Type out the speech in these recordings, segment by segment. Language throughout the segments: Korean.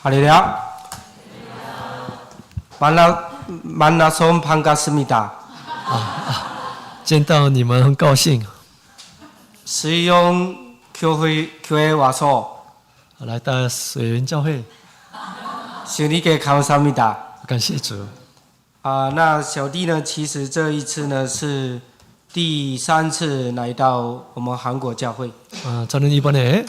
할렐루야. 만나서 반갑습니다. 见到你们很高兴， 수용교회 와서 来到水源教会， 주님께 감사합니다. 感谢主。那小弟呢，其实这一次呢是第3次来到我们韩国教会。 저는 이번에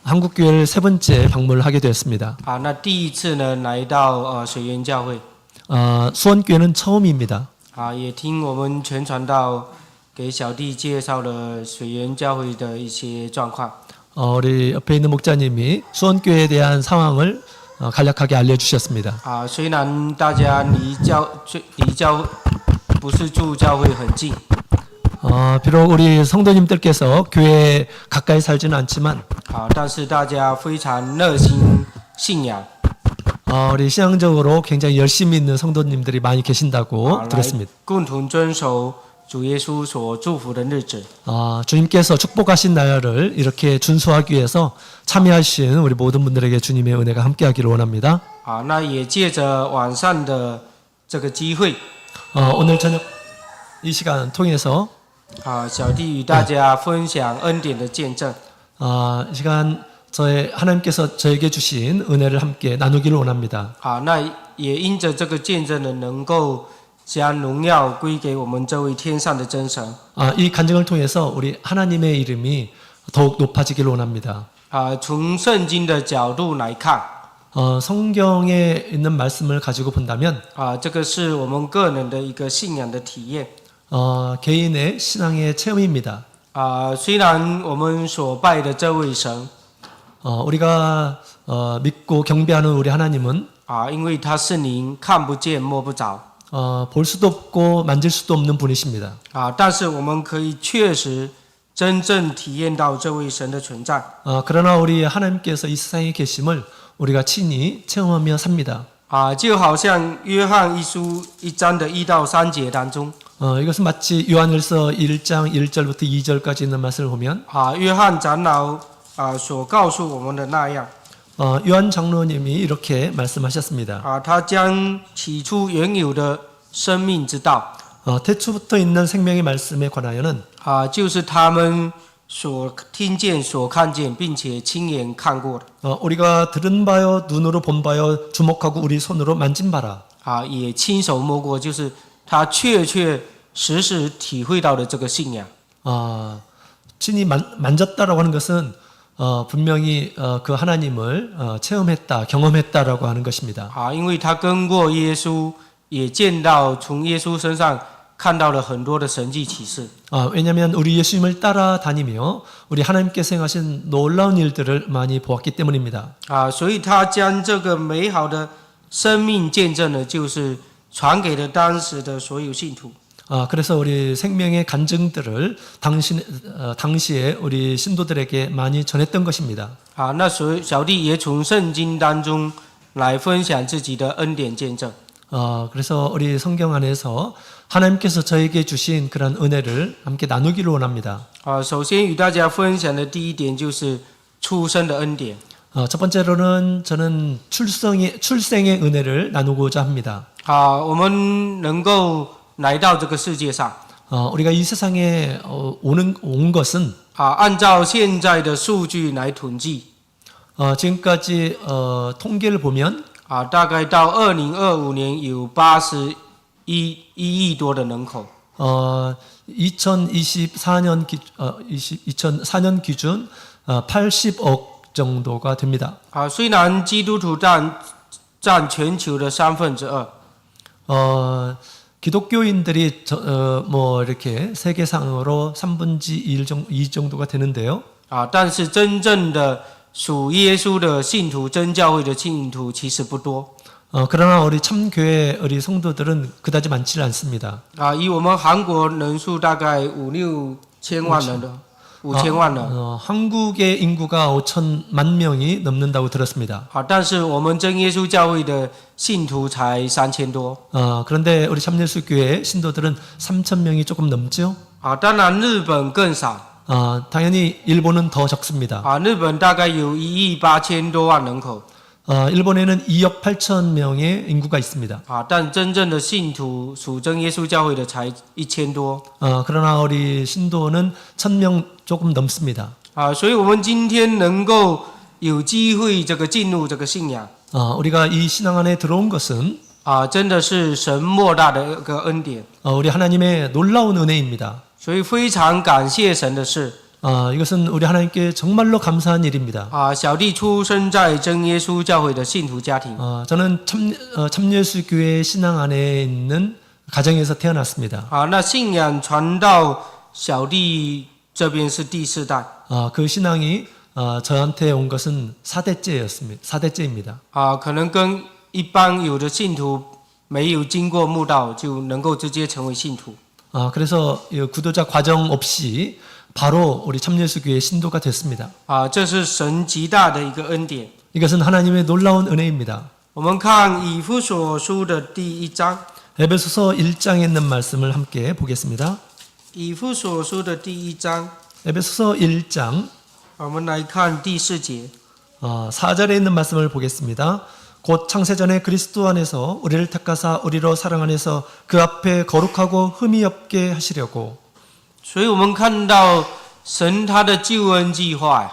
한국 교회를 세 번째 방문을 하게 되었습니다. 那第一次呢来到水源教会。 수원 교회는 처음입니다. 也听我们全传道给小弟介绍了水源教会的一些状况。 우리 옆에 있는 목자님이 수원 교회에 대한 상황을 간략하게 알려주셨습니다. 虽然大家离教不是住教会很近。 비록 우리 성도님들께서 교회에 가까이 살지는 않지만 但是大家非常热心信仰。 우리 신앙적으로 굉장히 열심히 있는 성도님들이 많이 계신다고 들었습니다. 共同遵守主耶稣所祝福的日子。 주님께서 축복하신 날을 이렇게 준수하기 위해서 참여하신 우리 모든 분들에게 주님의 은혜가 함께하기를 원합니다. 那也借着晚上的这个机会， 오늘 저녁 이 시간 통해서 小弟与大家分享恩典的见证。 이 시간 하나님께서 저에게 주신 은혜를 함께 나누기를 원합니다. 那也因着这个见证呢，能够将荣耀归给我们这位天上的真神。 이 간증을 통해서 우리 하나님의 이름이 더욱 높아지기를 원합니다. 从圣经的角度来看， 성경에 있는 말씀을 가지고 본다면 这个是我们个人的一个信仰的体验。 개인의 신앙의 체험입니다. 虽然我们所拜的这位神， 우리가 믿고 경배하는 우리 하나님은 因为他是灵，看不见摸不着。 볼 수도 없고 만질 수도 없는 분이십니다. 但是我们可以确实真正体验到这位神的存在。 그러나 우리 하나님께서 이 세상에 계심을 우리가 친히 체험하며 삽니다. 就好像约翰一书1章的1到3节当中， 이것은 마치 요한일서 1장 1절부터 2절까지 있는 말씀을 보면 约翰长老所告诉我们的那样， 요한 장로님이 이렇게 말씀하셨습니다. 他将起初原有的生命之道， 태초부터 있는 생명의 말씀에 관하여는 就是他们所听见、所看见，并且亲眼看过的， 우리가 들은 바요 눈으로 본 바요 주목하고 우리 손으로 만진 바라. 也亲手摸过，就是他确确实实体会到的这个信仰。 친히 만졌다라고 하는 것은 분명히 그 하나님을 체험했다, 경험했다라고 하는 것입니다. 因为他跟过耶稣，也见到从耶稣身上看到了很多的神迹启示。 왜냐하면 우리 예수님을 따라다니며 우리 하나님께서 행하신 놀라운 일들을 많이 보았기 때문입니다. 所以他将这个美好的生命见证呢，就是传给了当时的所有信徒。 그래서 우리 생명의 간증들을 당시에 우리 신도들에게 많이 전했던 것입니다. 那小弟也从圣经当中来分享自己的恩典见证。 그래서 우리 성경 안에서 하나님께서 저에게 주신 그런 은혜를 함께 나누기를 원합니다. 首先与大家分享的第一点就是出生的恩典。 첫 번째로는 저는 출생의 은혜를 나누고자 합니다. 我们能够来到这个世界上， 우리가 이 세상에 온 것은 按照现在的数据来统计， 지금까지 통계를 보면 大概到2025年有81亿多的人口。 2024년 기준 80억 정도가 됩니다. 虽然基督徒占全球的2/3， 기독교인들이 이렇게 세계상으로 2 정도가 되는데요. 但是真正的属耶稣的信徒、真教会的信徒其实不多。 그러나 우리 참교회 우리 성도들은 그다지 많지 않습니다. 以我们韩国人数大概5-6千万人的，5000万人。 한국의 인구가 5천만 명이 넘는다고 들었습니다. 但是我们真耶稣教会的信徒才3000多。 그런데 우리 참예수교회 신도들은 3천 명이 조금 넘죠. 当然日本更少。 당연히 일본은 더 적습니다. 日本大概有1亿8千多万人口。 일본에는 2억 8천 명의 인구가 있습니다. 但真正的信徒属真耶稣教会的才1000多。 그러나 우리 신도는 1,000명 조금 넘습니다. 所以我们今天能够有机会这个进入这个信仰， 우리가 이 신앙 안에 들어온 것은 真的是神莫大的一个恩典。 우리 하나님의 놀라운 은혜입니다. 所以非常感谢神的是， 이것은 우리 하나님께 정말로 감사한 일입니다. 小弟出生在真耶稣教会的信徒家庭， 저는 참예수교회 신앙 안에 있는 가정에서 태어났습니다. 那信仰传到小弟这边是第4代， 그 신앙이 저한테 온 것은 4대째입니다. 可能跟一般有的信徒没有经过慕道就能够直接成为信徒。 그래서 구도자 과정 없이 바로 우리 참예수교회 신도가 됐습니다. 这是神极大的一个恩典。 이것은 하나님의 놀라운 은혜입니다. 我们看以弗所书的第1章， 에베소서 1장에 있는 말씀을 함께 보겠습니다. 以弗所书的第1章， 에베소서 1장 我们来看第4节。 4절에 있는 말씀을 보겠습니다. 곧 창세전에 그리스도 안에서 우리를 택하사 우리로 사랑 안에서 그 앞에 거룩하고 흠이 없게 하시려고. 所以我们看到神他的救恩计划，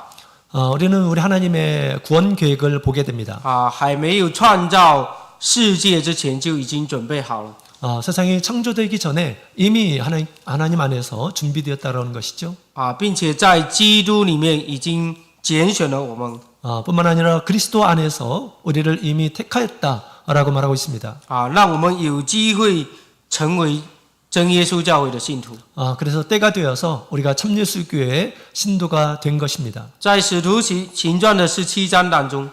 우리는 우리 하나님의 구원 계획을 보게 됩니다. 还没有创造世界之前就已经准备好了。 세상이 창조되기 전에 이미 하나님 안에서 준비되었다는 것이죠. 并且在基督里面已经拣选了我们。 뿐만 아니라 그리스도 안에서 우리를 이미 택하였다라고 말하고 있습니다. 让我们有机会成为真耶稣教会的信徒。 그래서 때가 되어서 우리가 참예수교회의 신도가 된 것입니다. 在使徒行传的17章当中，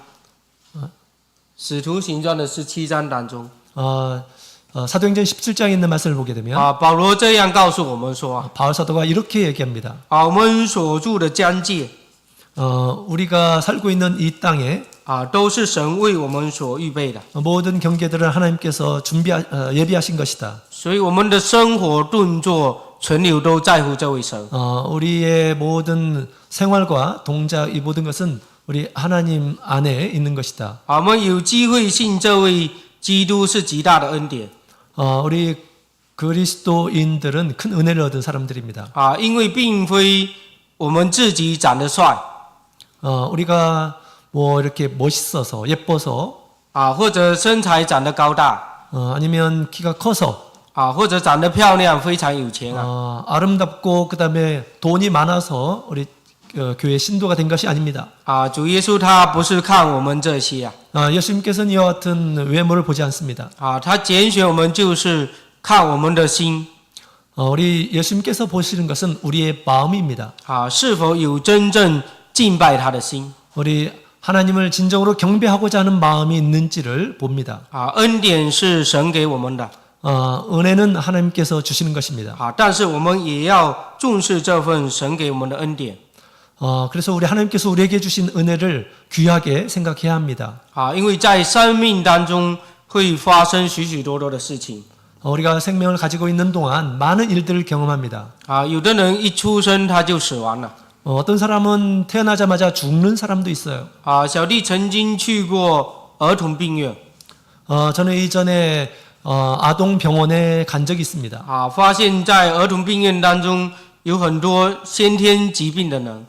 使徒行传的17章当中， 사도행전 17장에 있는 말씀을 보게 되면 保罗这样告诉我们说， 바울 사도가 이렇게 얘기합니다. 我们所住的疆界， 우리가 살고 있는 이 땅에 都是神为我们所预备的。 모든 경계들을 하나님께서 예비하신 것이다. 所以我们的生活动作存留都在乎这位神。 우리의 모든 생활과 동작 이 모든 것은 우리 하나님 안에 있는 것이다. 我们有机会信这位基督是极大的恩典。 우리 그리스도인들은 큰 은혜를 얻은 사람들입니다. 因为并非我们自己长得帅， 우리가 뭐 이렇게 멋있어서 예뻐서 或者身材长得高大， 아니면 키가 커서 或者长得漂亮，非常有钱 아름답고 그다음에 돈이 많아서 우리 교회 신도가 된 것이 아닙니다. 主耶稣他不是看我们这些 예수님께서는 이와 같은 외모를 보지 않습니다. 他拣选我们就是看我们的心 우리 예수님께서 보시는 것은 우리의 마음입니다. 是否有真正敬拜他的心。 우리 하나님을 진정으로 경배하고자 하는 마음이 있는지를 봅니다. 恩典是神给我们的， 은혜는 하나님께서 주시는 것입니다. 但是我们也要重视这份神给我们的恩典。 그래서 우리 하나님께서 우리에게 주신 은혜를 귀하게 생각해야 합니다. 因为在生命当中会发生许许多多的事情。 우리가 생명을 가지고 있는 동안 많은 일들을 경험합니다. 有的人一出生他就死亡了。 어떤 사람은 태어나자마자 죽는 사람도 있어요. 小弟曾经去过儿童病院， 저는 이전에 아동 병원에 간 적이 있습니다. 发现在儿童病院当中有很多先天疾病的人，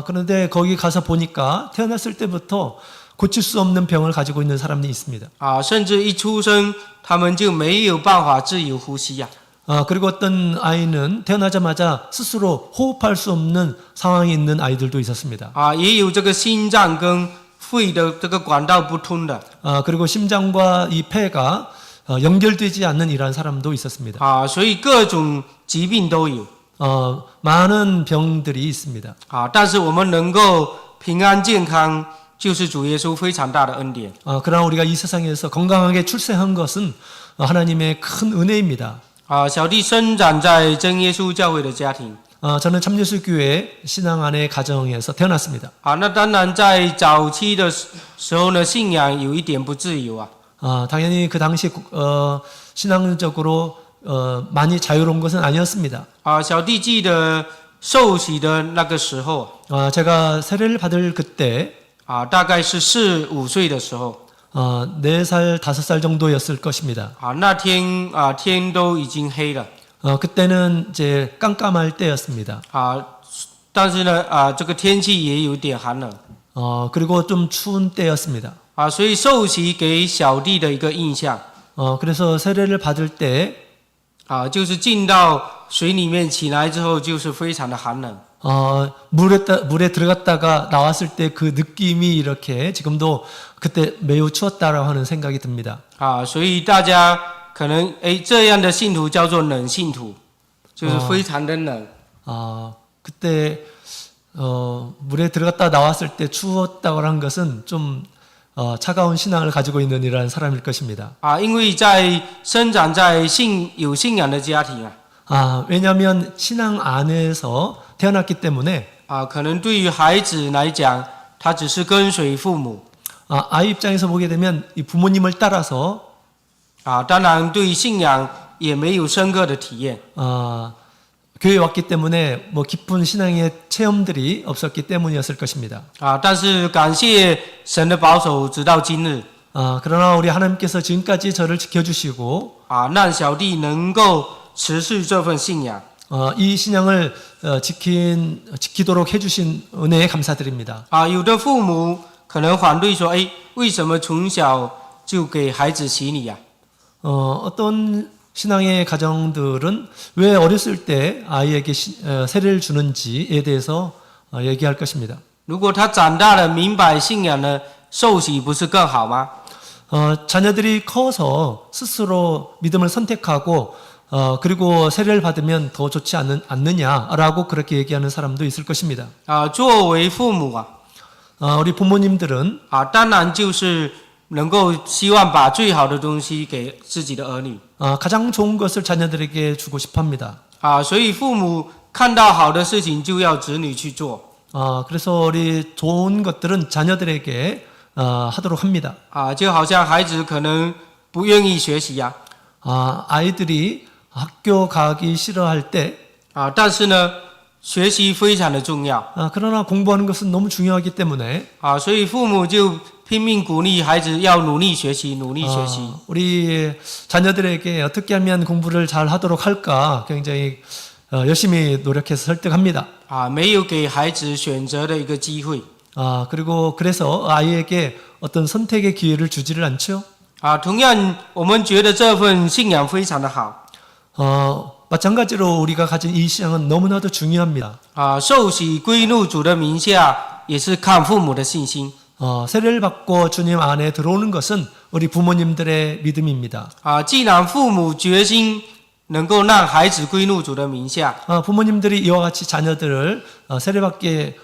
그런데 거기 가서 보니까 태어났을 때부터 고칠 수 없는 병을 가지고 있는 사람이 있습니다. 甚至一出生他们就没有办法自由呼吸 그리고 어떤 아이는 태어나자마자 스스로 호흡할 수 없는 상황이 있는 아이들도 있었습니다. 也有这个心脏跟肺的这个管道不通的， 그리고 심장과 이 폐가 연결되지 않는 이러한 사람도 있었습니다. 所以各种疾病都有。 많은 병들이 있습니다. 但是我们能够平安健康，就是主耶稣非常大的恩典。 그러나 우리가 이 세상에서 건강하게 출생한 것은 하나님의 큰 은혜입니다. 小弟生长在真耶稣教会的家庭。 저는 참예수교회 신앙 안의 가정에서 태어났습니다. 那当然在早期的时候呢，信仰有一点不自由 당연히 그 당시 신앙적으로 많이 자유로운 것은 아니었습니다. 小弟记得受洗的那个时候， 제가 세례를 받을 그때 大概是4、5岁的时候， 4살, 5살 정도였을 것입니다. 那天天都已经黑了， 그때는 이제 깜깜할 때였습니다. 但是呢这个天气也有点寒冷， 그리고 좀 추운 때였습니다. 所以受洗给小弟的一个印象， 그래서 세례를 받을 때 就是进到水里面起来之后，就是非常的寒冷。 물에 들어갔다가 나왔을 때 그 느낌이 이렇게 지금도 그때 매우 추웠다라고 하는 생각이 듭니다. 所以大家可能这样的信徒叫做冷信徒，就是非常的冷。 그때 물에 들어갔다 나왔을 때 추웠다고 하는 것은 좀 차가운 신앙을 가지고 있는 이러한 사람일 것입니다. 因为在生长在有信仰的家庭 왜냐하면 신앙 안에서 태어났기 때문에 可能对于孩子来讲，他只是跟随父母 아이 입장에서 보게 되면 이 부모님을 따라서 当然对信仰也没有深刻的体验 교회에 왔기 때문에 뭐 깊은 신앙의 체험들이 없었기 때문이었을 것입니다. 但是感谢神的保守，直到今日 그러나 우리 하나님께서 지금까지 저를 지켜주시고 让小弟能够持续这份信仰 이 신앙을 지키도록 해주신 은혜에 감사드립니다. 有的父母可能反对说，为什么从小就给孩子洗礼 어떤 신앙의 가정들은 왜 어렸을 때 아이에게 세례를 주는지에 대해서 얘기할 것입니다. 如果他长大了明白信仰呢，受洗不是更好吗？ 자녀들이 커서 스스로 믿음을 선택하고 그리고 세례를 받으면 더 좋지 않느냐라고 그렇게 얘기하는 사람도 있을 것입니다. 作为父母 우리 부모님들은 当然就是能够希望把最好的东西给自己的儿女 가장 좋은 것을 자녀들에게 주고 싶어합니다. 所以父母看到好的事情就要子女去做 그래서 우리 좋은 것들은 자녀들에게 하도록 합니다. 就好像孩子可能不愿意学习 아이들이 학교 가기 싫어할 때 但是呢学习非常的重要 그러나 공부하는 것은 너무 중요하기 때문에 所以父母就拼命鼓励孩子要努力学习，努力学习。 우리 자녀들에게 어떻게 하면 공부를 잘 하도록 할까 굉장히 열심히 노력해서 설득합니다. 没有给孩子选择的一个机会。 그리고 그래서 아이에게 어떤 선택의 기회를 주지를 않죠. 同样我们觉得这份信仰非常的好。 마찬가지로 우리가 가진 이 신앙은 너무나도 중요합니다. 受洗归入主的名下也是看父母的信心。 세례를 받고 주님 안에 들어오는 것은 우리 부모님들의 믿음입니다. 既然父母决心能够让孩子归入主的名下， 부모님들이 이와 같이 자녀들을 세례받게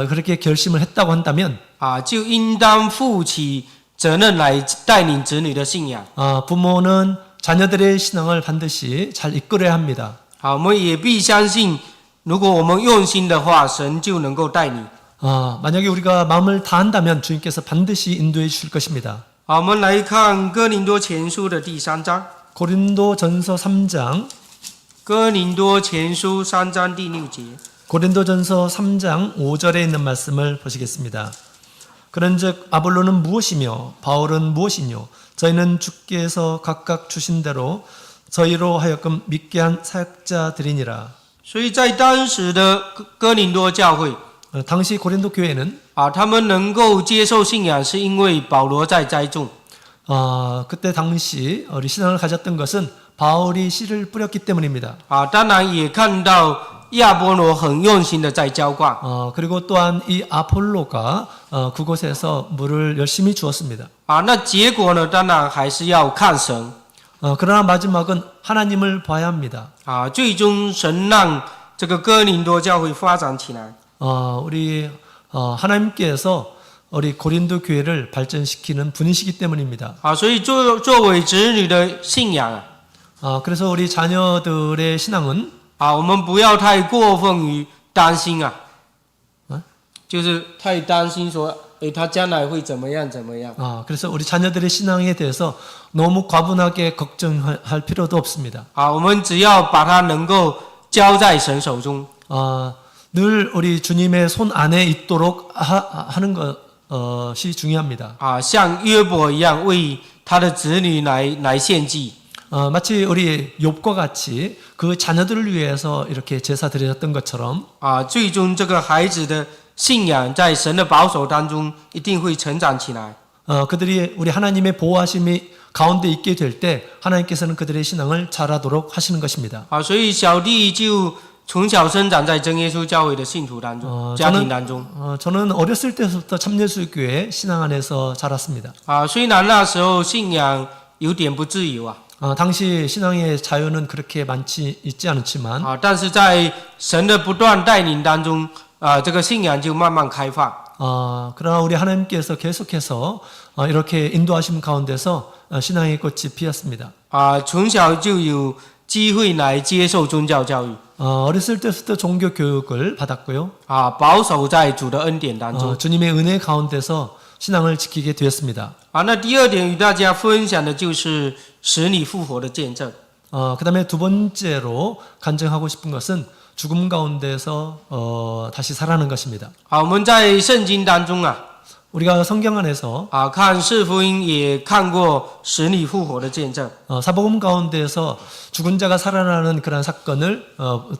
그렇게 결심을 했다고 한다면 就应当负起责任来带领子女的信仰。 부모는 자녀들의 신앙을 반드시 잘 이끌어야 합니다. 我们也必相信，如果我们用心的话，神就能够带领。 만약에 우리가 마음을 다한다면 주님께서 반드시 인도해 주실 것입니다. 我们来看哥林多前书的第3章。 고린도전서 3장 哥林多前书3章第6节。 고린도전서 3장 5절에 있는 말씀을 보시겠습니다. 그런즉 아볼로는 무엇이며 바울은 무엇이뇨 저희는 주께서 각각 주신 대로 저희로 하여금 믿게 한 사역자들이니라. 所以在当时的哥林多教会， 당시 고린도 교회는 他们能够接受信仰，是因为保罗在栽种。 그때 당시 우리 신앙을 가졌던 것은 바울이 씨를 뿌렸기 때문입니다. 当然也看到亚波罗很用心的在浇灌。 그리고 또한 이 아폴로가 그곳에서 물을 열심히 주었습니다. 那结果呢，当然还是要看神。 그러나 마지막은 하나님을 봐야 합니다. 最终神让这个哥林多教会发展起来。 우리 하나님께서 우리 고린도 교회를 발전시키는 분이시기 때문입니다. 所以作为子女的信仰 그래서 우리 자녀들의 신앙은 我们不要太过分于担心就是太担心说，他将来会怎么样怎么样。 그래서 우리 자녀들의 신앙에 대해서 너무 과분하게 걱정할 필요도 없습니다. 我们只要把它能够交在神手中。 늘 우리 주님의 손 안에 있도록 하는 것 것이 중요합니다. 像约伯一样为他的子女来献祭。 마치 우리 욥과 같이 그 자녀들을 위해서 이렇게 제사 드렸던 것처럼 最终这个孩子的信仰在神的保守当中一定会成长起来。 그들이 우리 하나님의 보호하심이 가운데 있게 될 때 하나님께서는 그들의 신앙을 자라도록 하시는 것입니다. 所以小弟就从小生长在真耶稣教会的信徒当中，家庭当中。 저는 어렸을 때부터 참예수교회 신앙 안에서 자랐습니다. 虽然那时候信仰有点不自由 당시 신앙의 자유는 그렇게 많지 있지 않지만 但是在神的不断带领当中，这个信仰就慢慢开放。 그러나 우리 하나님께서 계속해서 이렇게 인도하심 가운데서 신앙의 꽃이 피었습니다. 从小就有机会来接受宗教教育， 어렸을 때부터 종교 교육을 받았고요. 保守在主的恩典当中。 주님의 은혜 가운데서 신앙을 지키게 되었습니다. 那第二点与大家分享的就是使你复活的见证。 그다음에 두 번째로 간증하고 싶은 것은 죽음 가운데서 다시 살아나는 것입니다. 我们在圣经当中 우리가 성경 안에서 看四福音也看过使你复活的见证。 사복음 가운데에서 죽은 자가 살아나는 그런 사건을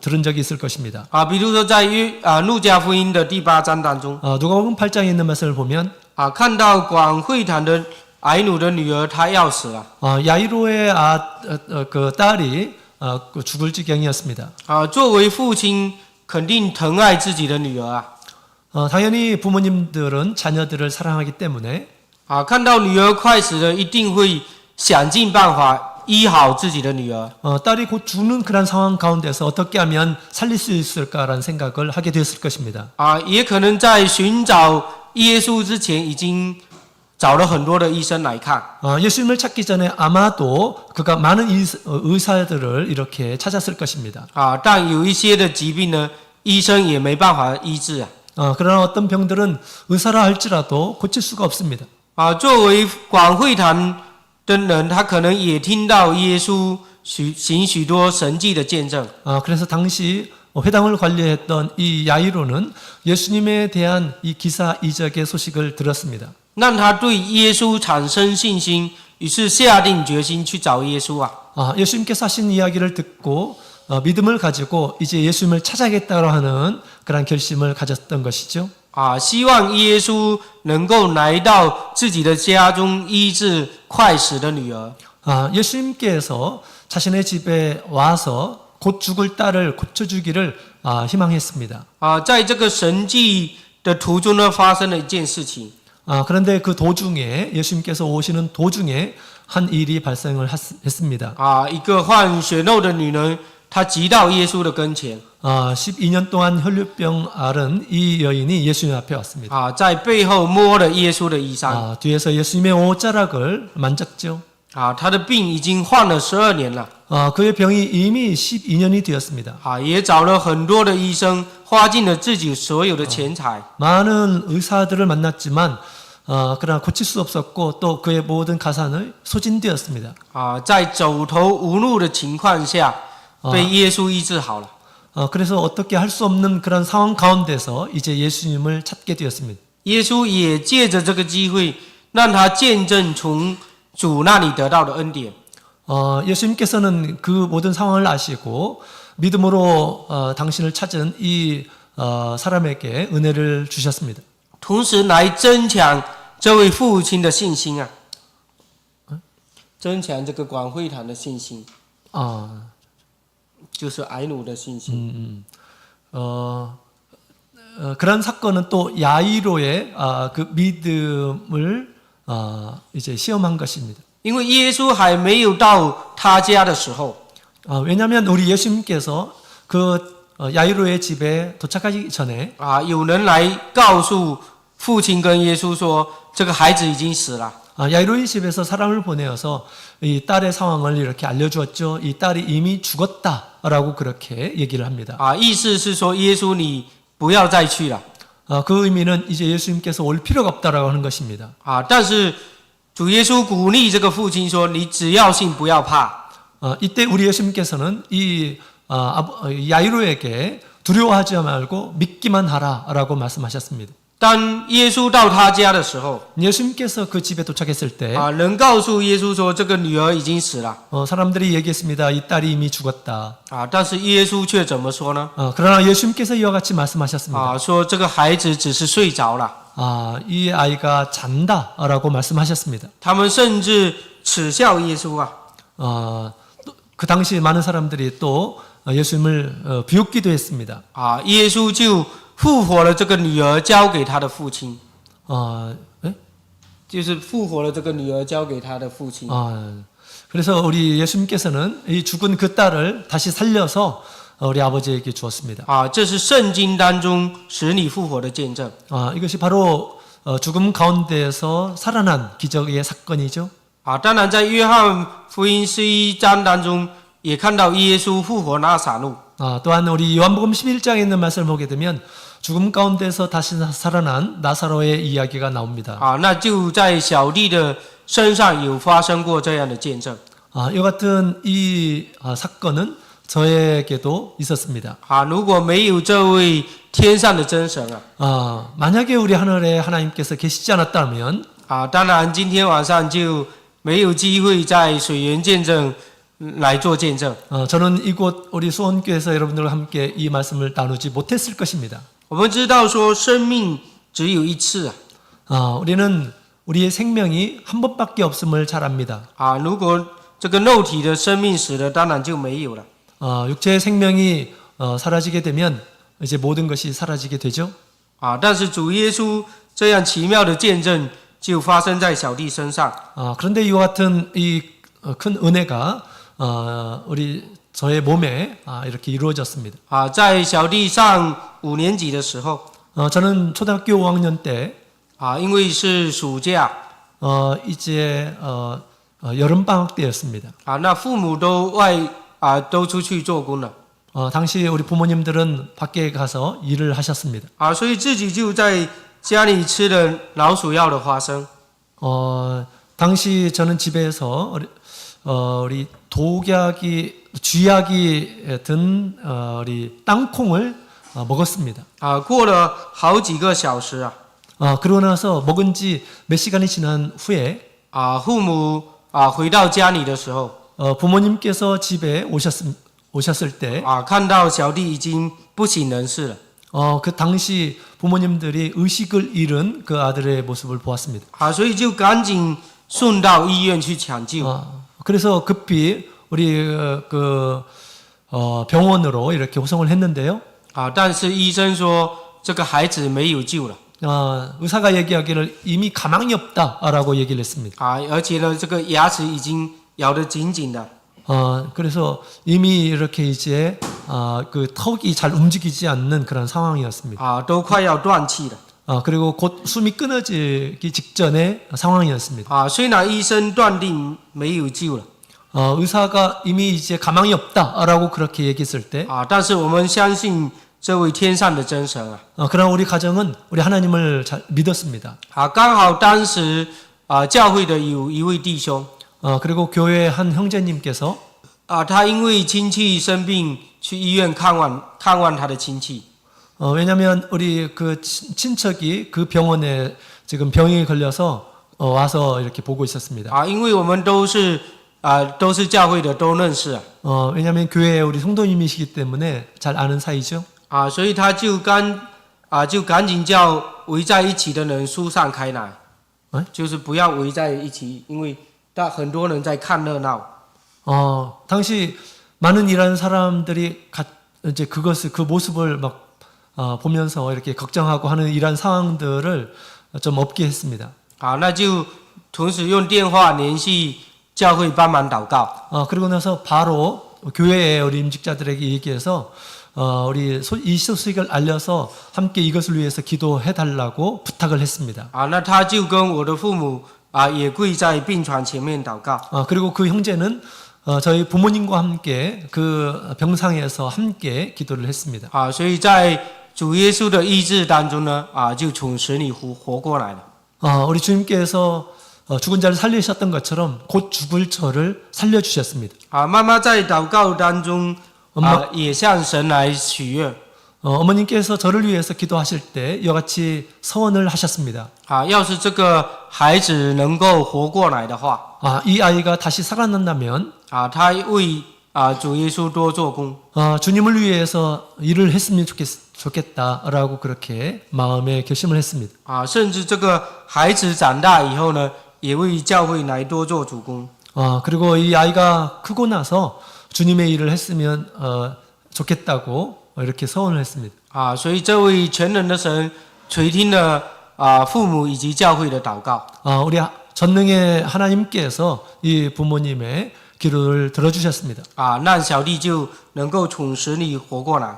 들은 적이 있을 것입니다. 比如说在路加福音的第8章当中， 누가복음 8장에 있는 말씀을 보면 看到广会堂的矮奴的女儿她要死了。 야이로의 그 딸이 죽을 지경이었습니다. 作为父亲肯定疼爱自己的女儿 당연히 부모님들은 자녀들을 사랑하기 때문에 看到女儿快死了，一定会想尽办法医好自己的女儿。 딸이 곧 죽는 그런 상황 가운데서 어떻게 하면 살릴 수 있을까라는 생각을 하게 되었을 것입니다. 也可能在寻找耶稣之前，已经找了很多的医生来看。 예수님을 찾기 전에 아마도 그가 많은 의사들을 이렇게 찾았을 것입니다. 但有一些的疾病呢，医生也没办法医治 그러나 어떤 병들은 의사라 할지라도 고칠 수가 없습니다. 作为广会堂的人，他可能也听到耶稣行许多神迹的见证。 그래서 당시 회당을 관리했던 이 야이로는 예수님에 대한 이 기사 이적의 소식을 들었습니다. 让他对耶稣产生信心，于是下定决心去找耶稣 예수님께서 하신 이야기를 듣고 믿음을 가지고 이제 예수님을 찾아야겠다고 하는 그런 결심을 가졌던 것이죠. 希望耶稣能够来到自己的家中医治快死的女儿。 예수님께서 자신의 집에 와서 곧 죽을 딸을 고쳐주기를 희망했습니다. 在这个神迹的途中呢，发生了一件事情。 그런데 그 도중에 예수님께서 오시는 도중에 한 일이 발생을 했습니다. 一个患血肉的女人，她急到耶稣的跟前， 12년 동안 혈류병 앓은 이 여인이 예수님 앞에 왔습니다. 在背后摸了耶稣的衣裳。 뒤에서 예수님의 옷자락을 만졌죠. 她的病已经患了12年了。 그의 병이 이미 12년이 되었습니다. 也找了很多的医生，花尽了自己所有的钱财。 많은 의사들을 만났지만 그러나 고칠 수 없었고 또 그의 모든 가산을 소진되었습니다. 在走投无路的情况下，被耶稣医治好了。 그래서 어떻게 할 수 없는 그런 상황 가운데서 이제 예수님을 찾게 되었습니다. 耶稣也借着这个机会，让他见证从主那里得到的恩典。 예수님께서는 그 모든 상황을 아시고 믿음으로 당신을 찾은 이 사람에게 은혜를 주셨습니다. 同时来增强这位父亲的信心增强这个广会堂的信心，就是矮奴的信心。 그런 사건은 또 야이로의 그 믿음을 이제 시험한 것입니다. 因为耶稣还没有到他家的时候， 왜냐하면 우리 예수님께서 그 야이로의 집에 도착하기 전에 有人来告诉父亲跟耶稣说，这个孩子已经死了。 야이로의 집에서 사람을 보내어서 이 딸의 상황을 이렇게 알려주었죠. 이 딸이 이미 죽었다라고 그렇게 얘기를 합니다. 意思是说，耶稣你不要再去了。 그 의미는 이제 예수님께서 올 필요가 없다라고 하는 것입니다. 但是主耶稣鼓励这个父亲说：“你只要信，不要怕。” 이때 우리 예수님께서는 이 야이로에게 두려워하지 말고 믿기만 하라라고 말씀하셨습니다. 当耶稣到他家的时候， 예수님께서 그 집에 도착했을 때 人告诉耶稣说这个女儿已经死了， 사람들이 얘기했습니다. 이 딸이 이미 죽었다. 但是耶稣却怎么说呢？ 그러나 예수님께서 이와 같이 말씀하셨습니다. 说这个孩子只是睡着了。 이 아이가 잔다라고 말씀하셨습니다. 他们甚至耻笑耶稣그 당시 많은 사람들이 또 예수님을 비웃기도 했습니다. 耶稣就复活了这个女儿，交给他的父亲。就是复活了这个女儿，交给他的父亲。 그래서 우리 예수님께서는 이 죽은 그 딸을 다시 살려서 우리 아버지에게 주었습니다. 这是圣经当中使你复活的见证。 이것이 바로 죽음 가운데에서 살아난 기적의 사건이죠. 当然在约翰福音11章当中也看到耶稣复活拉撒路。 또한 우리 요한복음 11장에 있는 말씀을 보게 되면 죽음 가운데서 다시 살아난 나사로의 이야기가 나옵니다. 那就在小弟的身上有发生过这样的见证。 이와 같은 이 사건은 저에게도 있었습니다. 如果没有这位天上的真神 만약에 우리 하늘에 하나님께서 계시지 않았다면 当然今天晚上就没有机会在水源见证来做见证。 저는 이곳 우리 수원교회에서 여러분들과 함께 이 말씀을 나누지 못했을 것입니다. 我们知道说生命只有一次 우리는 우리의 생명이 한 번밖에 없음을 잘 압니다. 如果这个肉体的生命死了，当然就没有了。 육체의 생명이 사라지게 되면 이제 모든 것이 사라지게 되죠. 但是主耶稣这样奇妙的见证就发生在小弟身上。 그런데 이와 같은 이 큰 은혜가 우리 저의 몸에 이렇게 이루어졌습니다. 在小弟上5年级的时候， 저는 초등학교 5학년 때 因为是暑假， 이제 여름 방학 때였습니다. 那父母都出去做工了， 당시 우리 부모님들은 밖에 가서 일을 하셨습니다. 所以自己就在家里吃了老鼠药的花生。 당시 저는 집에서 우리 독약이 쥐약이 든 우리 땅콩을 먹었습니다. 过了好几个小时 그러고 나서 먹은 지 몇 시간이 지난 후에 父母回到家里的时候， 부모님께서 집에 오셨을 때 看到小弟已经不省人事了。 그 당시 부모님들이 의식을 잃은 그 아들의 모습을 보았습니다. 所以就赶紧送到医院去抢救。 그래서 급히 우리 병원으로 이렇게 호송을 했는데요. 但是医生说这个孩子没有救了。 의사가 얘기하기를 이미 가망이 없다라고 얘기를 했습니다. 而且呢，这个牙齿已经咬得紧紧的。 그래서 이미 이렇게 이제 그 턱이 잘 움직이지 않는 그런 상황이었습니다. 都快要断气了。 그리고 곧 숨이 끊어지기 직전의 상황이었습니다. 虽然医生断定没有救了， 의사가 이미 이제 가망이 없다라고 그렇게 얘기했을 때, 但是我们相信这位天上的真神。 그러나 우리 가정은 우리 하나님을 잘 믿었습니다. 刚好当时教会的有一位弟兄， 그리고 교회 한 형제님께서 他因为亲戚生病去医院看望他的亲戚。 왜냐하면 우리 그 친척이 그 병원에 지금 병이 걸려서 와서 이렇게 보고 있었습니다. 因为我们都是教会的，都认识。 왜냐하면 교회에 우리 성도님이시기 때문에 잘 아는 사이죠. 所以他就赶紧叫围在一起的人疏散开来，就是不要围在一起，因为很多人在看热闹。 당시 많은 일하는 사람들이 이제 그 모습을 막 보면서 이렇게 걱정하고 하는 이런 상황들을 좀 없게 했습니다. 那就同时用电话联系教会帮忙祷告。 그리고 나서 바로 교회의 우리 임직자들에게 얘기해서 우리 이 소식을 알려서 함께 이것을 위해서 기도해 달라고 부탁을 했습니다. 那他就跟我的父母也跪在病床前面祷告。 그리고 그 형제는 저희 부모님과 함께 그 병상에서 함께 기도를 했습니다. 所以在主耶稣的医治当中呢，就从死里活过来了。 우리 주님께서 죽은 자를 살리셨던 것처럼 곧 죽을 저를 살려주셨습니다. 妈妈在祷告当中也向神来许愿。 어머님께서 저를 위해서 기도하실 때 이와 같이 서원을 하셨습니다. 要是这个孩子能够活过来的话， 이 아이가 다시 살아난다면 他为主耶稣多做工， 주님을 위해서 일을 했으면 좋겠다라고 그렇게 마음에 결심을 했습니다. 甚至这个孩子长大以后呢，也为教会来多做主工。 그리고 이 아이가 크고 나서 주님의 일을 했으면 좋겠다고 이렇게 서원을 했습니다. 所以这位全能的神垂听了父母以及教会的祷告。 우리 전능의 하나님께서 이 부모님의 기도를 들어주셨습니다. 让小弟就能够从死里活过来。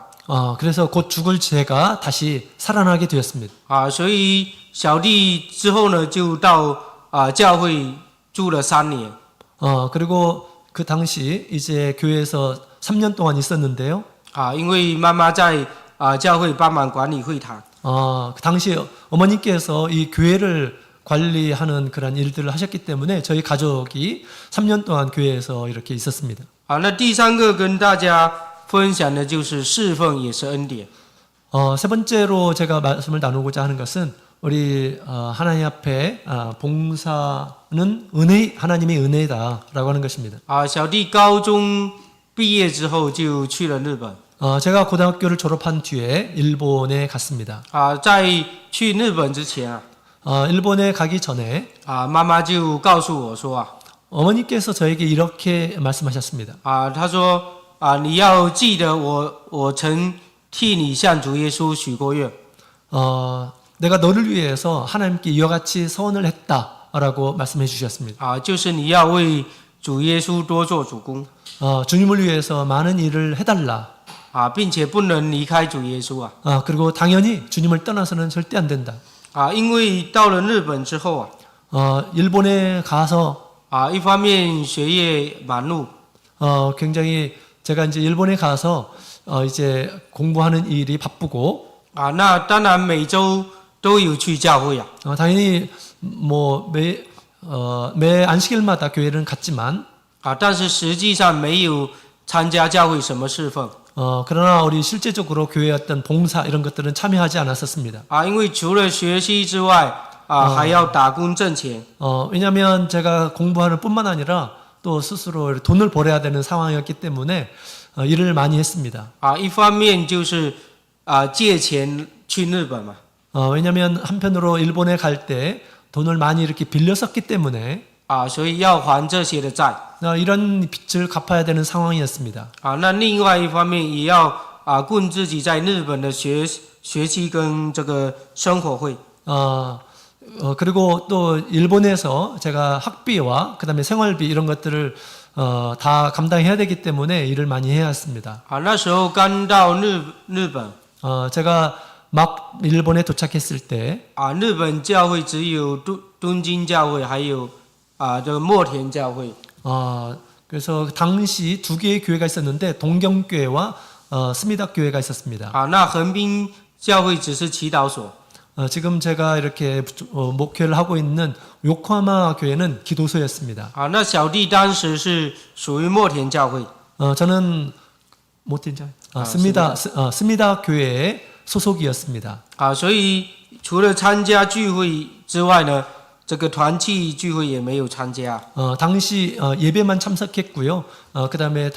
그래서 곧 죽을 제가 다시 살아나게 되었습니다. 所以小弟之后呢，就到教会住了3年。 그리고 그 당시 이제 교회에서 3년 동안 있었는데요. 因为妈妈在教会帮忙管理会堂。 그 당시 어머님께서 이 교회를 관리하는 그런 일들을 하셨기 때문에 저희 가족이 3년 동안 교회에서 이렇게 있었습니다. 那第3个跟大家分享的就是侍奉也是恩典。 세 번째로 제가 말씀을 나누고자 하는 것은 우리 하나님 앞에 봉사는 하나님의 은혜다라고 하는 것입니다. 小弟高中毕业之后就去了日本。 제가 고등학교를 졸업한 뒤에 일본에 갔습니다. 在去日本之前 일본에 가기 전에 妈妈就告诉我说 어머니께서 저에게 이렇게 말씀하셨습니다. 她说你要记得我曾替你向主耶稣许过愿。 내가 너를 위해서 하나님께 이와 같이 서원을 했다라고 말씀해 주셨습니다. 就是你要为主耶稣多做主工。 주님을 위해서 많은 일을 해달라. 并且不能离开主耶稣。 그리고 당연히 주님을 떠나서는 절대 안 된다. 因为到了日本之后 일본에 가서 一方面学业忙碌， 굉장히 제가 이제 일본에 가서 이제 공부하는 일이 바쁘고 那当然每周都有去教会 당연히 뭐 매 안식일마다 교회는 갔지만 但是实际上没有参加教会什么侍奉。 그러나 우리 실제적으로 교회 어떤 봉사 이런 것들은 참여하지 않았었습니다. 因为除了学习之外，还要打工挣钱。 왜냐하면 제가 공부하는 뿐만 아니라 또 스스로 돈을 벌어야 되는 상황이었기 때문에 일을 많이 했습니다. 一方面就是借钱去日本嘛。 왜냐하면 한편으로 일본에 갈 때 돈을 많이 이렇게 빌렸었기 때문에 所以要还这些的债。 이런 빚을 갚아야 되는 상황이었습니다. 那另外一方面也要供自己在日本的学习跟这个生活费。 그리고 또 일본에서 제가 학비와 그다음에 생활비 이런 것들을 다 감당해야 되기 때문에 일을 많이 해야 했습니다. 那时候刚到日本， 제가 막 일본에 도착했을 때 日本教会只有东京教会还有这个墨田教会。 그래서 당시 두 개의 교회가 있었는데 동경교회와 스미다 교회가 있었습니다. 那横滨教会只是祈祷所。 지금 제가 이렇게 목회를 하고 있는 요코하마 교회는 기도소였습니다. 那小弟当时是属于墨田教会。 저는 스미다 교회의 소속이었습니다. 所以除了参加聚会之外呢，这个团契聚会也没有参加。 당시 예배만 참석했고요. 그다음에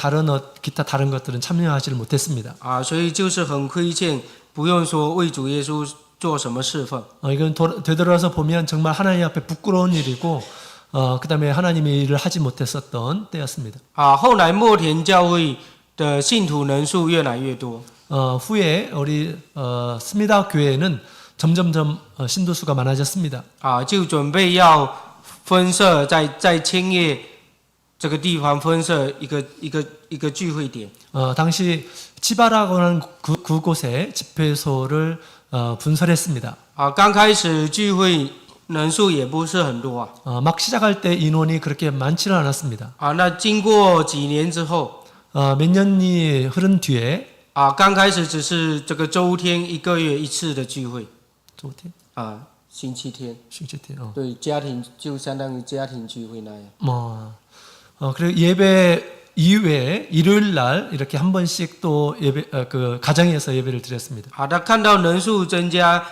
기타 다른 것들은 참여하지 못했습니다. 所以就是很亏欠，不用说为主耶稣做什么侍奉。 이건 되돌아서 보면 정말 하나님 앞에 부끄러운 일이고 그다음에 하나님의 일을 하지 못했었던 때였습니다. 后来墨田教会的信徒人数越来越多。 후에 우리 스미다 교회는 점점점 신도수가 많아졌습니다. 就准备要分社在千叶这个地方分社一个聚会点。 당시 치바라고 하는 그곳에 집회소를 분설했습니다. 刚开始聚会人数也不是很多。 막 시작할 때 인원이 그렇게 많지는 않았습니다. 那经过几年之后， 몇 년이 흐른 뒤에 刚开始只是这个周天1个月1次的聚会。 周天？星期天。星期天。对，家庭就相当于家庭聚会那样。 그리고 예배 이외에 일요일 날 이렇게 한 번씩 또 예배 그 가정에서 예배를 드렸습니다. 他看到人数增加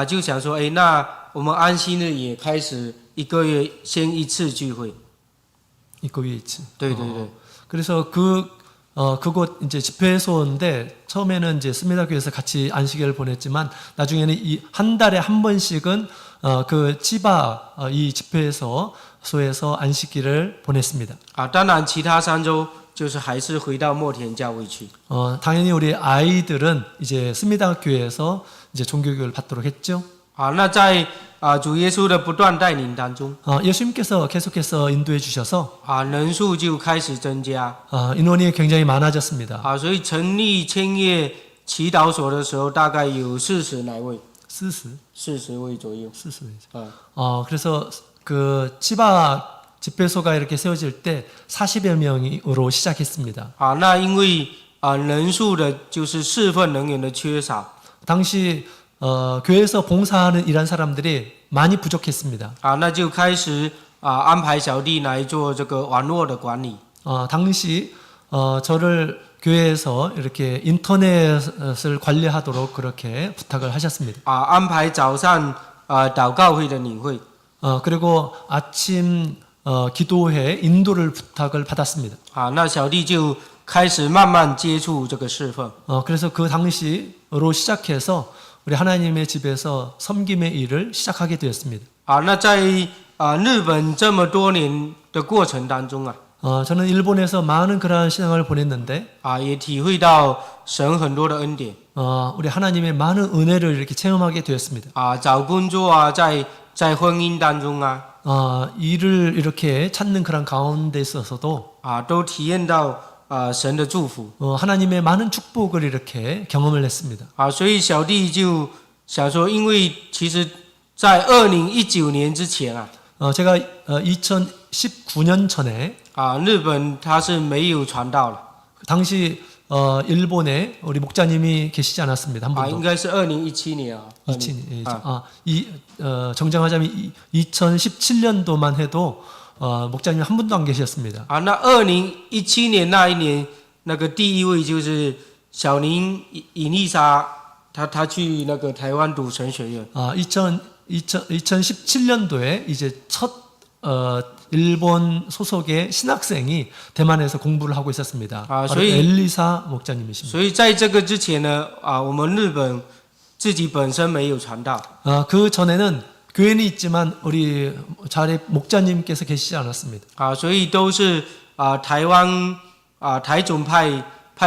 就想说，哎，那我们安息日也开始1个月先一次聚会。 이거 위에 있지. 对对对。 그래서 그곳 이제 집회소인데 처음에는 이제 스미다 교회에서 같이 안식일을 보냈지만 나중에는 이 한 달에 한 번씩은 그 치바 이 집회소에서 안식일을 보냈습니다. 当然其他3周就是还是回到墨田教会去。 당연히 우리 아이들은 이제 스미다 교회에서 이제 종교교육을 받도록 했죠. 那在主耶稣的不断带领当中， 예수님께서 계속해서 인도해 주셔서 人数就开始增加。 인원이 굉장히 많아졌습니다. 所以成立千叶祈祷所的时候，大概有40来位， 40位左右。 그래서 그 치바 집회소가 이렇게 세워질 때 40여 명으로 시작했습니다. 那因为人数的就是侍奉人员的缺少， 당시 교회에서 봉사하는 일한 사람들이 많이 부족했습니다. 那就开始安排小弟来做这个网络的管理。 당시 저를 교회에서 이렇게 인터넷을 관리하도록 그렇게 부탁을 하셨습니다. 安排早上祷告会的领会。 그리고 아침 기도회 인도를 부탁을 받았습니다. 那小弟就开始慢慢接触这个侍奉。 그래서 그 당시로 시작해서 우리 하나님의 집에서 섬김의 일을 시작하게 되었습니다. 那在日本这么多年的过程当中 저는 일본에서 많은 그러한 신앙을 보냈는데 也体会到神很多的恩典。 우리 하나님의 많은 은혜를 이렇게 체험하게 되었습니다. 找工作在婚姻当中 일을 이렇게 찾는 그런 가운데 있어서도 都体验到神的祝福。 하나님의 많은 축복을 이렇게 경험을 했습니다. 所以小弟就想说，因为其实在2019年之前 제가 2019년 전에 日本它是没有传道的。 당시 일본에 우리 목자님이 계시지 않았습니다. 한 번도. 应该是2017年 정정하자면 2017년도만 해도 목자님 한 분도 안 계셨습니다. 那2017年那一年，那个第一位就是小林尹丽莎，她去那个台湾读神学院。 2017년도에 이제 첫 일본 소속의 신학생이 대만에서 공부를 하고 있었습니다. 바로 엘리사 목자님이십니다. 所以在这个之前呢，我们日本自己本身没有传道。 그 전에는 교회는 있지만 우리 자리 목자님께서 계시지 않았습니다. 所以都是台湾台总派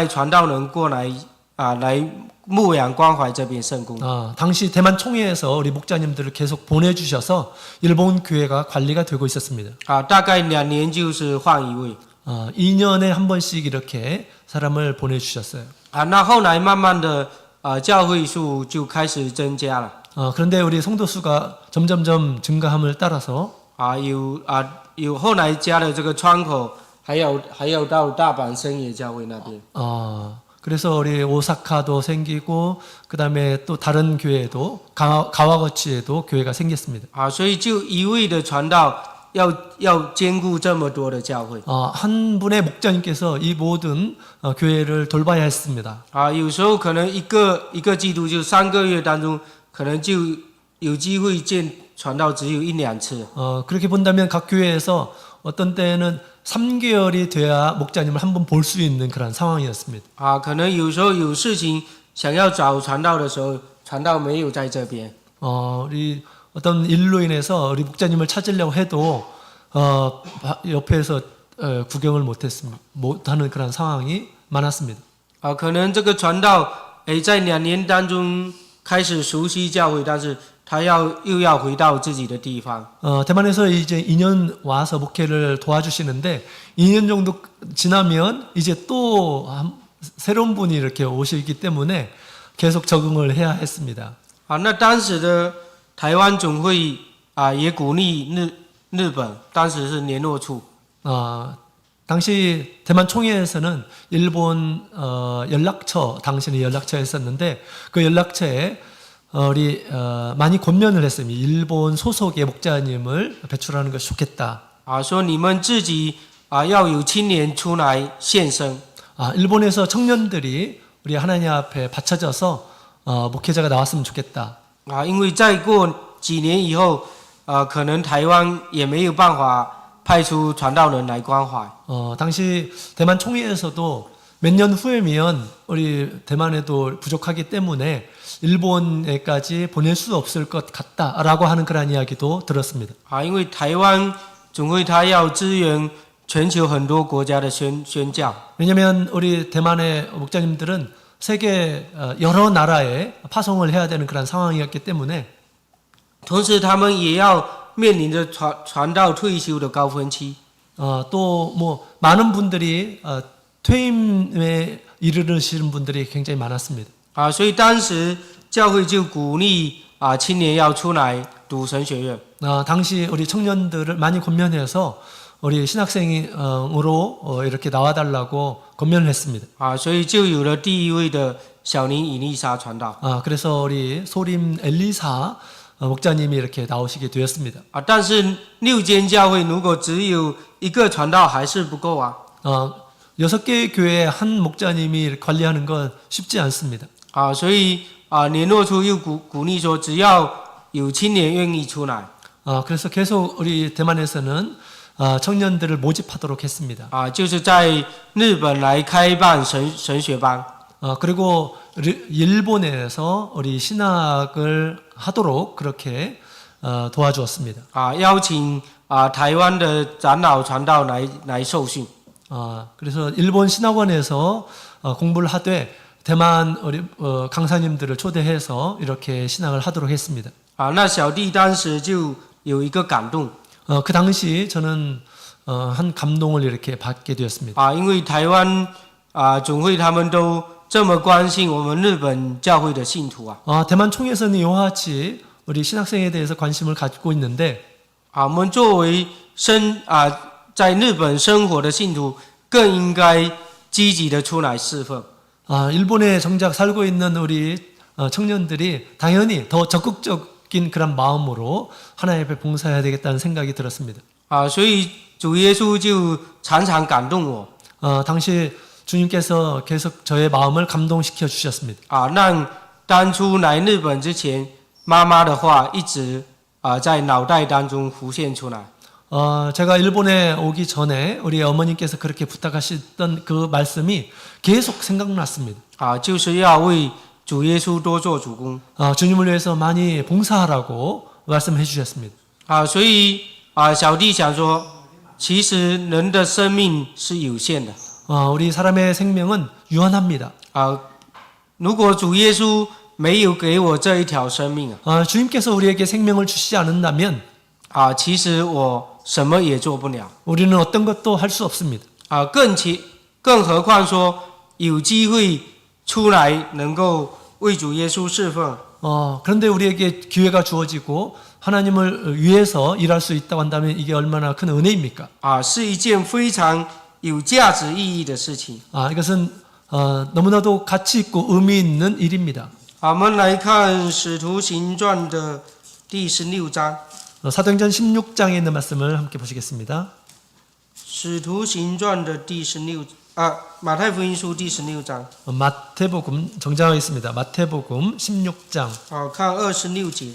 传道人过来来牧养关怀这边圣公。 당시 대만 총회에서 우리 목자님들을 계속 보내주셔서 일본 교회가 관리가 되고 있었습니다. 大概2年就是换一位。 2년에 한 번씩 이렇게 사람을 보내주셨어요. 那后来慢慢的教会数就开始增加了。 그런데 우리 성도 수가 점점점 증가함을 따라서 有后来加了这个窗口，还有到大阪深野教会那边。 그래서 우리 오사카도 생기고 그다음에 또 다른 교회도 가와거치에도 교회가 생겼습니다. 所以就一味的传道要兼顾这么多的教会。 한 분의 목자님께서 이 모든 교회를 돌봐야 했습니다. 有时候可能一个季度就3个月当中，可能就有机会见传道只有1、2次。 그렇게 본다면 각 교회에서 어떤 때는 3개월이 돼야 목자님을 한 번 볼 수 있는 그런 상황이었습니다. 可能有时候有事情想要找传道的时候，传道没有在这边。 우리 어떤 일로 인해서 우리 목자님을 찾으려고 해도 옆에서 구경을 못하는 그런 상황이 많았습니다. 可能这个传道在2年当中开始熟悉教会，但是他又要回到自己的地方。 대만에서 이제 2년 와서 목회를 도와주시는데 2년 정도 지나면 이제 또 새로운 분이 이렇게 오시기 때문에 계속 적응을 해야 했습니다. 那当时的台湾总会也鼓励日本，当时是联络处。 당시 대만 총회에서는 일본 당시는 연락처에 있었는데 그 연락처에 우리 많이 권면을 했습니다. 일본 소속의 목자님을 배출하는 것이 좋겠다. 说你们自己要有青年出来献身。 일본에서 청년들이 우리 하나님 앞에 바쳐져서 목회자가 나왔으면 좋겠다. 因为再过几年以后，可能台湾也没有办法派出传道人来关怀。 당시 대만 총회에서도 몇 년 후에면 우리 대만에도 부족하기 때문에 일본에까지 보낼 수 없을 것 같다라고 하는 그런 이야기도 들었습니다. 因为台湾总会他要支援全球很多国家的宣教。 왜냐하면 우리 대만의 목자님들은 세계 여러 나라에 파송을 해야 되는 그런 상황이었기 때문에 同时他们也要面临着传道退休的高峰期。 또 뭐 많은 분들이 퇴임에 이르르시는 분들이 굉장히 많았습니다. 所以当时教会就鼓励青年要出来读神学院。 당시 우리 청년들을 많이 권면해서 우리 신학생으로 이렇게 나와달라고 권면을 했습니다. 所以就有了第一位的小林以利沙传道。 그래서 우리 소림 엘리사 목자님이 이렇게 나오시게 되었습니다. 但是六间教会如果只有一个传道还是不够啊。 6개의 교회에 한 목자님이 관리하는 건 쉽지 않습니다. 所以联络处又鼓励说，只要有青年愿意出来。 그래서 계속 우리 대만에서는 청년들을 모집하도록 했습니다. 就是在日本来开办神学班。 그리고 일본에서 우리 신학을 하도록 그렇게 도와주었습니다. 邀请台湾的长老传道来受训。 그래서 일본 신학원에서 공부를 하되 대만 우리 강사님들을 초대해서 이렇게 신학을 하도록 했습니다. 那小弟当时就有一个感动。 그 당시 저는 한 감동을 이렇게 받게 되었습니다. 因为台湾总会他们都这么关心我们日本教会的信徒。 대만 총회에서는 이와 같이 우리 신학생에 대해서 관심을 갖고 있는데 我们作为在日本生活的信徒更应该积极的出来侍奉。 일본에 정작 살고 있는 우리 청년들이 당연히 더 적극적인 그런 마음으로 하나님 앞에 봉사해야 되겠다는 생각이 들었습니다. 所以主耶稣就常常感动我。 당시 주님께서 계속 저의 마음을 감동시켜 주셨습니다. 让当初来日本之前，妈妈的话一直在脑袋当中浮现出来。 제가 일본에 오기 전에 우리 어머님께서 그렇게 부탁하셨던 그 말씀이 계속 생각났습니다. 就是要为主耶稣多做主公。 주님을 위해서 많이 봉사하라고 말씀해 주셨습니다. 所以小弟想说，其实人的生命是有限的。 우리 사람의 생명은 유한합니다. 如果主耶稣没有给我这一条生命， 주님께서 우리에게 생명을 주시지 않는다면 其实我什么也做不了。 우리는 어떤 것도 할 수 없습니다. 更何况说有机会出来能够为主耶稣侍奉。 그런데 우리에게 기회가 주어지고 하나님을 위해서 일할 수 있다고 한다면 이게 얼마나 큰 은혜입니까? 是一件非常有价值意义的事情。 이것은 너무나도 가치 있고 의미 있는 일입니다. 我们来看《使徒行传》的第16章。 사도행전 16장에 있는 말씀을 함께 보시겠습니다. 使徒行传的第16马太福音书第16章。 마태복음 정정하고 있습니다. 마태복음 16장. 看26节。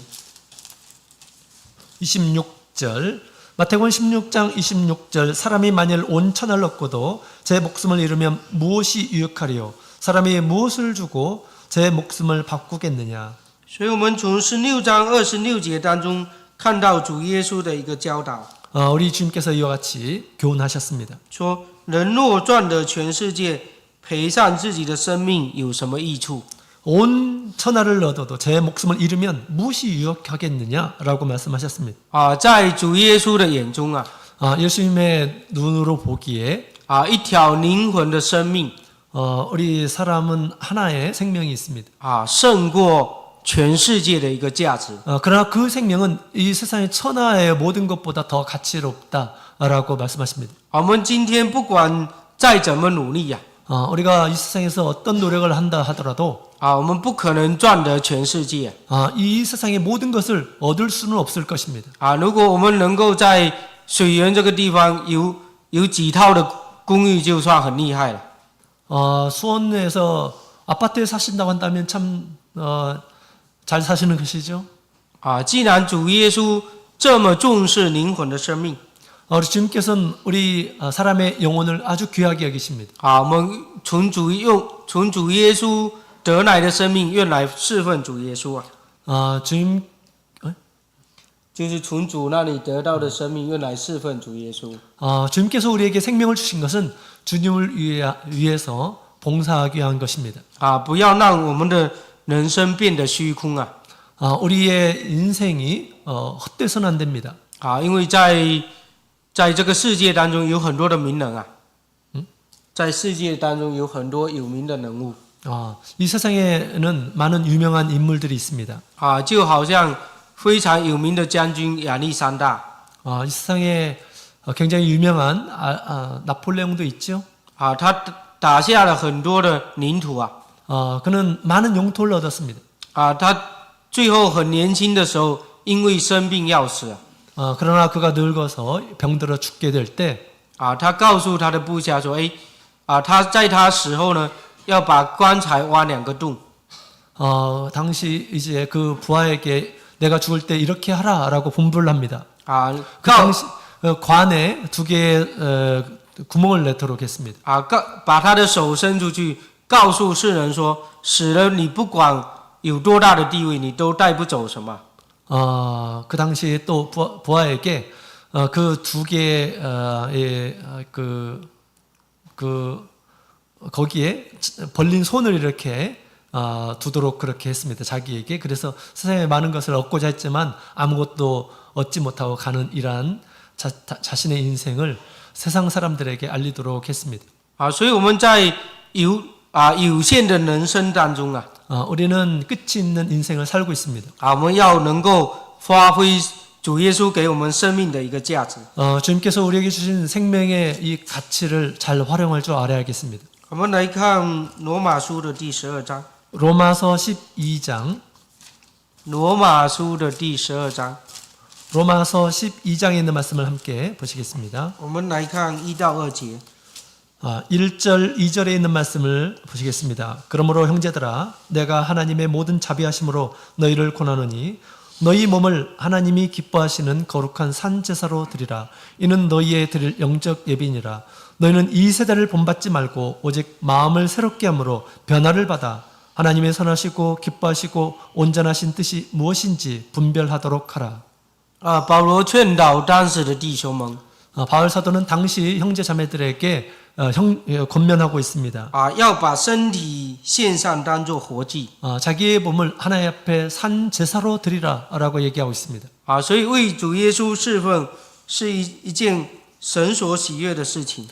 26절. 마태복음 16장 26절. 사람이 만일 온 천하를 얻고도 제 목숨을 잃으면 무엇이 유익하리요? 사람이 무엇을 주고 제 목숨을 바꾸겠느냐? 所以我们从16章26节当中看到主耶稣的一个教导。 우리 주님께서 이와 같이 교훈하셨습니다. 说人若赚得全世界，赔上自己的生命有什么益处？ 온 천하를 얻어도 제 목숨을 잃으면 무엇이 유익하겠느냐라고 말씀하셨습니다. 在主耶稣的眼中예수님의 눈으로 보기에 一条灵魂的生命 우리 사람은 하나의 생명이 있습니다. 胜过全世界的一个价值。 그러나 그 생명은 이 세상의 천하의 모든 것보다 더 가치롭다라고 말씀하십니다. 我们今天不管再怎么努力 우리가 이 세상에서 어떤 노력을 한다 하더라도 我们不可能赚得全世界。 이 세상의 모든 것을 얻을 수는 없을 것입니다. 如果我们能够在水源这个地方有有几套的公寓就算很厉害了。 수원에서 아파트에 사신다고 한다면 참 잘 사시는 것이죠. 既然主耶稣这么重视灵魂的生命， 우리 주님께서는 우리 사람의 영혼을 아주 귀하게 여기십니다. 我们从主耶稣得来的生命，愿来侍奉主耶稣啊。 주님 就是从主那里得到的生命，愿来侍奉主耶稣。 주님께서 우리에게 생명을 주신 것은 주님을 위해서 봉사하기 위한 것입니다. 不要让我们的人生变得虚空啊。 우리의 인생이 헛되서는 안 됩니다. 因为在这个世界当中有很多的名人啊，在世界当中有很多有名的人物。 이 세상에는 많은 유명한 인물들이 있습니다. 就好像非常有名的将军亚历山大。 이 세상에 굉장히 유명한 나폴레옹도 있죠. 他打下了很多的领土啊。 그는 많은 영토를 얻었습니다. 他最后很年轻的时候，因为生病要死啊。 그러나 그가 늙어서 병들어 죽게 될 때, 他告诉他的部下说：“他在他死后呢，要把棺材挖2个洞。 당시 이제 그 부하에게 내가 죽을 때 이렇게 하라라고 분부를 합니다. 그 告 당시 관에 2개의 구멍을 내도록 했습니다. 把他的手伸出去，告诉世人说，死了你不管有多大的地位，你都带不走什么。 그 당시에 또 부하에게 그 2개의 거기에 벌린 손을 이렇게 두도록 그렇게 했습니다. 자기에게. 그래서 세상에 많은 것을 얻고자 했지만 아무것도 얻지 못하고 가는 이러한 자신의 인생을 세상 사람들에게 알리도록 했습니다. 所以我们在有限的人生当中啊， 우리는 끝이 있는 인생을 살고 있습니다. 我们要能够发挥主耶稣给我们生命的一个价值。 주님께서 우리에게 주신 생명의 이 가치를 잘 활용할 줄 알아야겠습니다. 我们来看罗马书的第12章。 로마서 12장. 罗马书的第12章。 로마서 12장에 있는 말씀을 함께 보시겠습니다. 我们来看1到2节。 1절, 2절에 있는 말씀을 보시겠습니다. 그러므로 형제들아, 내가 하나님의 모든 자비하심으로 너희를 권하노니 너희 몸을 하나님이 기뻐하시는 거룩한 산 제사로 드리라. 이는 너희의 드릴 영적 예비니라. 너희는 이 세대를 본받지 말고 오직 마음을 새롭게 함으로 변화를 받아 하나님의 선하시고 기뻐하시고 온전하신 뜻이 무엇인지 분별하도록 하라. 保罗劝导当时的弟兄们， 바울 사도는 당시 형제 자매들에게 권면하고 있습니다. 要把身体献上当作活祭。 자기의 몸을 하나님 앞에 산 제사로 드리라라고 얘기하고 있습니다. 所以为主耶稣侍奉是一件神所喜悦的事情。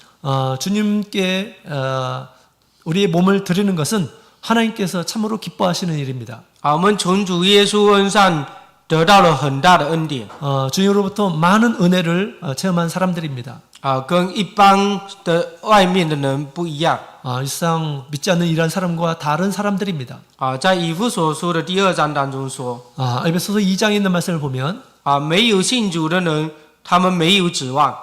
주님께 우리의 몸을 드리는 것은 하나님께서 참으로 기뻐하시는 일입니다. 我们从主耶稣恩上得到了很大的恩典。 주님으로부터 많은 은혜를 체험한 사람들입니다. 跟一般的外面的人不一样。 일상 믿지 않는 이러한 사람과 다른 사람들입니다. 在以弗所书的第2章当中说， 에베소서 2장에 있는 말씀을 보면 没有信主的人，他们没有指望。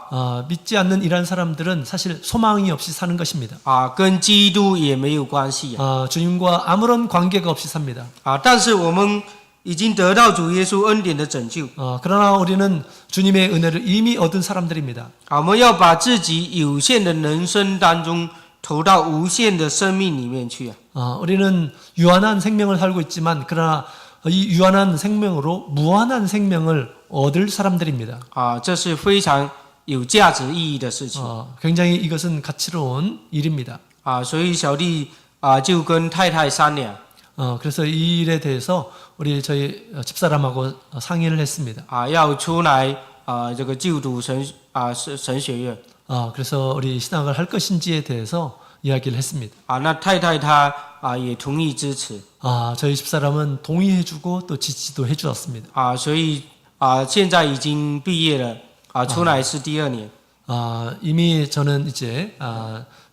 믿지 않는 이러한 사람들은 사실 소망이 없이 사는 것입니다. 跟基督也没有关系。 주님과 아무런 관계가 없이 삽니다. 但是我们已经得到主耶稣恩典的拯救。 그러나 우리는 주님의 은혜를 이미 얻은 사람들입니다. 我们要把自己有限的人生当中投到无限的生命里面去。 우리는 유한한 생명을 살고 있지만 그러나 이 유한한 생명으로 무한한 생명을 얻을 사람들입니다. 这是非常有价值意义的事情。 굉장히 이것은 가치로운 일입니다. 所以小弟就跟太太商量。 그래서 이 일에 대해서 저희 집사람하고 상의를 했습니다. 要出来这个就读神学院。 그래서 우리 신학을 할 것인지에 대해서 이야기를 했습니다. 那太太她也同意支持。 저희 집사람은 동의해주고 또 지지도 해주었습니다. 所以现在已经毕业了，出来是第2年。 이미 저는 이제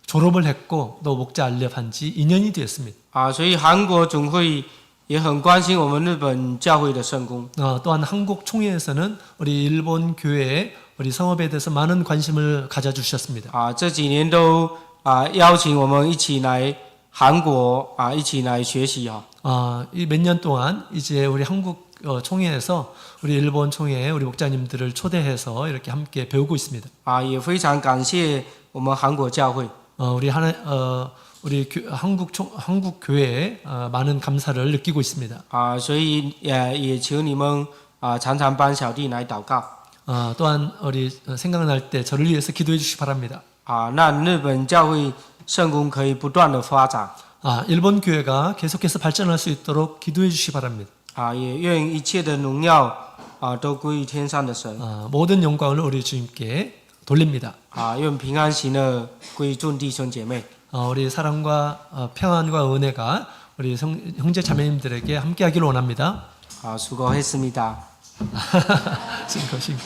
졸업을 했고 또 목자 알렵한 지 2년이 되었습니다. 所以韩国总会也很关心我们日本教会的圣工。 또한 한국 총회에서는 우리 일본 교회의 우리 성업에 대해서 많은 관심을 가져주셨습니다. 这几年都邀请我们一起来韩国一起来学习 이 몇 년 동안 이제 우리 한국 총회에서 우리 일본 총회 우리 목자님들을 초대해서 이렇게 함께 배우고 있습니다. 也非常感谢我们韩国教会 우리 한국 교회에 많은 감사를 느끼고 있습니다. 所以也求你们常常帮小弟来祷告 또한 우리 생각날 때 저를 위해서 기도해 주시기 바랍니다. 让日本教会圣公可以不断的发展 일본 교회가 계속해서 발전할 수 있도록 기도해 주시기 바랍니다. 也愿一切的荣耀都归于天上的神 모든 영광을 우리 주님께 돌립니다. 愿平安喜乐归于众弟兄姐妹 우리 사랑과 평안과 은혜가 우리 형제 자매님들에게 함께하기를 원합니다. 수고했습니다. 싱커싱.